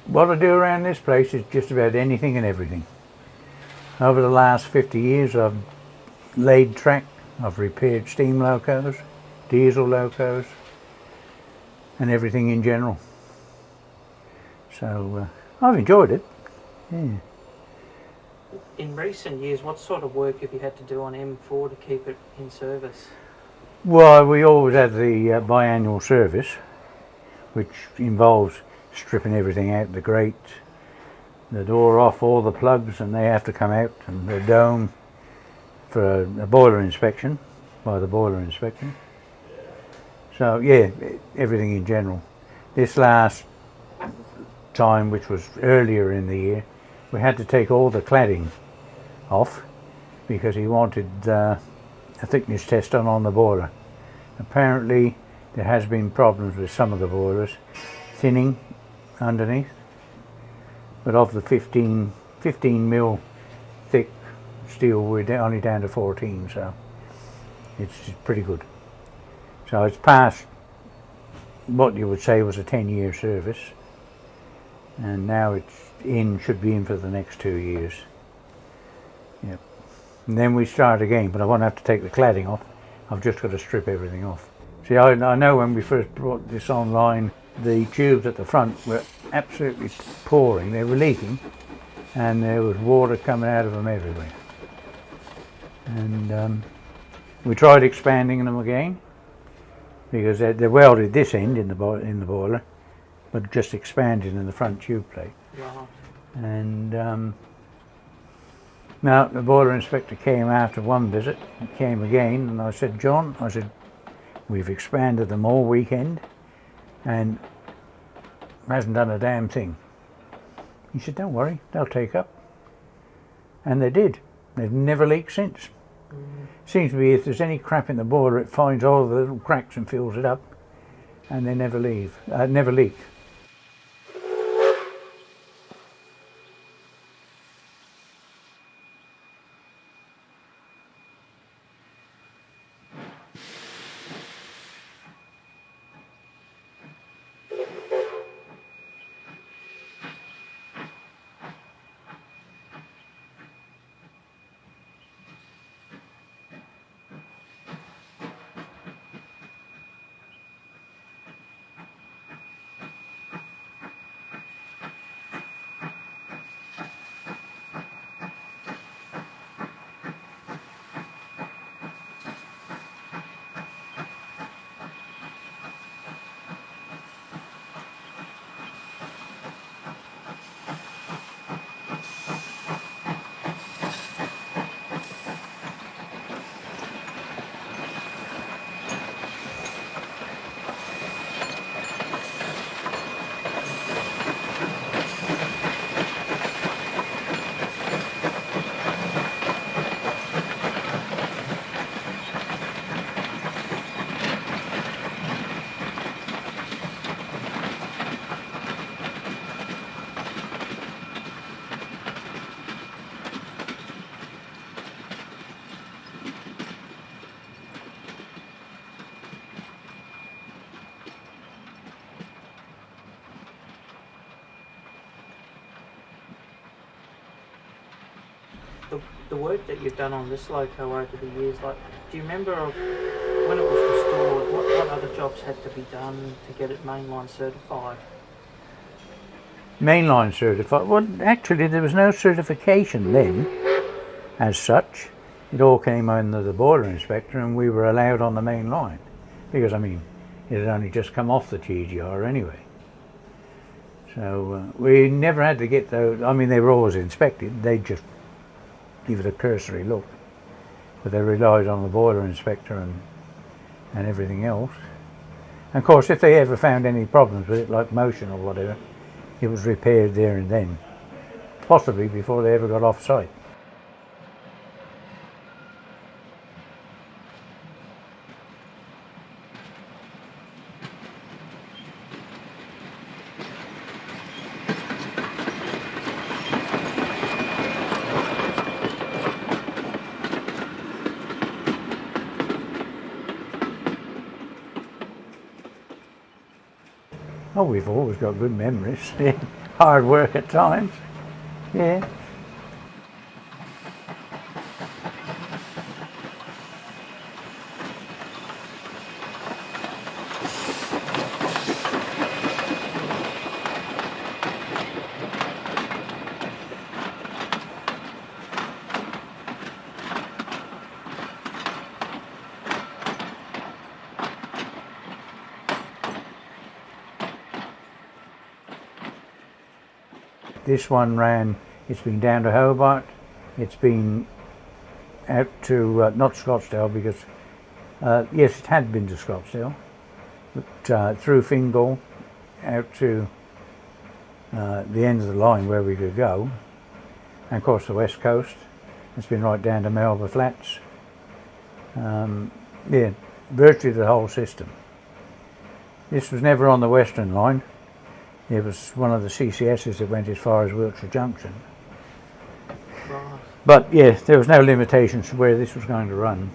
What I do around this place is just about anything and everything. Over the last 50 years I've laid track, I've repaired steam locos, diesel locos and everything in general. So I've enjoyed it. Yeah. In recent years, what sort of work have you had to do on M4 to keep it in service? Well, we always have the biannual service, which involves stripping everything out, the grate, the door off, all the plugs, and they have to come out, and the dome for a boiler inspection, by the boiler inspector. So yeah, everything in general. This last time, which was earlier in the year, we had to take all the cladding off because he wanted a thickness test done on the boiler. Apparently there has been problems with some of the boilers, thinning underneath, but of the 15 mil thick steel we're only down to 14, so it's pretty good. So it's past what you would say was a 10-year service, and now it's should be in for the next 2 years. Yep. And then we start again, but I won't have to take the cladding off. I've just got to strip everything off. See, I know when we first brought this online, the tubes at the front were absolutely pouring. They were leaking, and there was water coming out of them everywhere. And we tried expanding them again, because they welded this end in the boiler, but just expanded in the front tube plate. Right. And now the boiler inspector came after one visit, he came again, and I said, John, we've expanded them all weekend and hasn't done a damn thing. He said, don't worry, they'll take up. And they did. They've never leaked since. Seems to be if there's any crap in the boiler, it finds all the little cracks and fills it up, and they never leak. The work that you've done on this loco over the years, like, do you remember when it was restored, what other jobs had to be done to get it mainline certified? Mainline certified? Well, actually there was no certification then as such. It all came under the boiler inspector, and we were allowed on the main line because, I mean, it had only just come off the TGR anyway. So we never had to get those. I mean, they were always inspected. They'd just give it a cursory look, but they relied on the boiler inspector and everything else. And of course, if they ever found any problems with it, like motion or whatever, it was repaired there and then, possibly before they ever got off site. Oh, we've always got good memories. hard work at times. Yeah. This one ran, it's been down to Hobart, it's been out to, not Scottsdale because, yes, it had been to Scottsdale, but through Fingal out to the end of the line where we could go, and of course the west coast. It's been right down to Melba Flats. Yeah, virtually the whole system. This was never on the Western Line. It was one of the CCSs that went as far as Wiltshire Junction. Right. But yeah, there was no limitations to where this was going to run.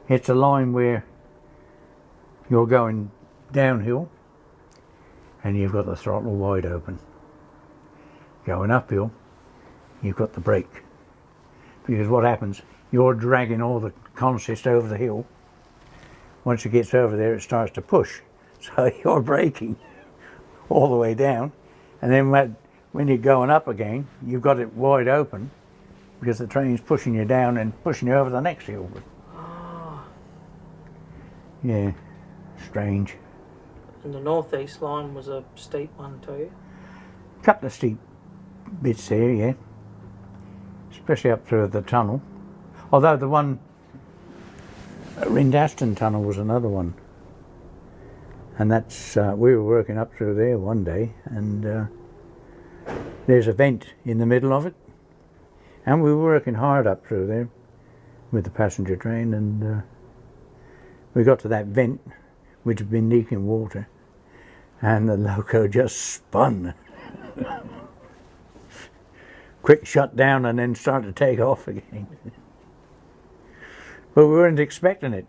It's a line where you're going downhill and you've got the throttle wide open. Going uphill, you've got the brake. Because what happens, you're dragging all the consist over the hill. Once it gets over there, it starts to push. So you're braking all the way down. And then when you're going up again, you've got it wide open because the train's pushing you down and pushing you over the next hill. Yeah, strange. And the northeast line was a steep one too. Couple of steep bits there, yeah. Especially up through the tunnel. Although the one, Rindaston Tunnel was another one. And that's, we were working up through there one day and there's a vent in the middle of it. And we were working hard up through there with the passenger train and we got to that vent which had been leaking water and the loco just spun. Quick shut down and then started to take off again. But we weren't expecting it.